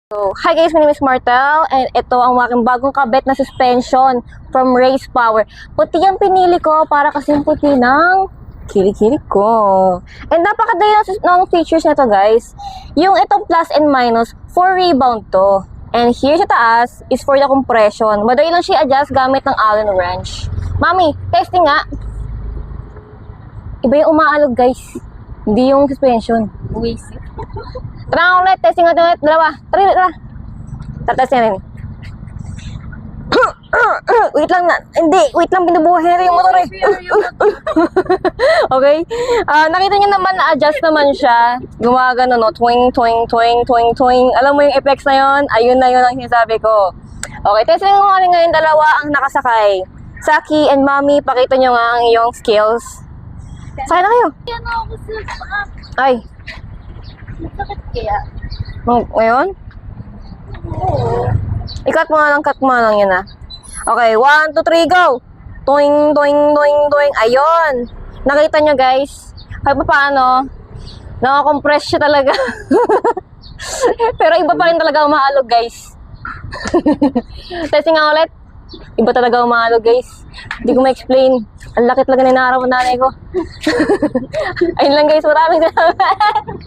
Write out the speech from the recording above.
So, hi guys, my name is Martel and ito ang aking bagong kabit na suspension from Race Power. Puti ang pinili ko para kasing puti ng kilikili ko. And napakadali ng features nito guys. Yung itong plus and minus for rebound to. And here sa taas is for the compression. Madali lang siya adjust gamit ng Allen wrench. Mami, testing nga. Iba yung umaalog guys. Hindi yung suspension. Buwisit. Tara ulit, testing natin ulit. Dalawa. Tara. Testing natin. Wait lang na. Hindi, wait lang. Binubuhay rin yung motor eh. Okay? Nakita niyo naman na adjust naman siya. Gumagano no. Twing, twing, twing, twing, twing. Alam mo yung effects na yun? Ayun na yun ang sinasabi ko. Okay, testing ko nga rin ngayon dalawa ang nakasakay. Saki and Mami, pakita nyo nga ang iyong skills. Sakay na kayo. Ano ako sa Ay. Masakit kaya? Ngayon? Oo. I-cut mo nga lang, cut mo nga lang yun ah. Okay, 1, 2, 3, go! Toing, toing, toing, toing. Ayun! Nakita nyo guys? Kahit pa paano, nakakompress siya talaga. Pero iba pa rin talaga umaalog guys. Testing nga ulit. Iba talaga umaalog guys. Hindi ko ma-explain. Ang laki talaga na inaaraw ng nanay ko. Ayun lang guys, maraming salamat.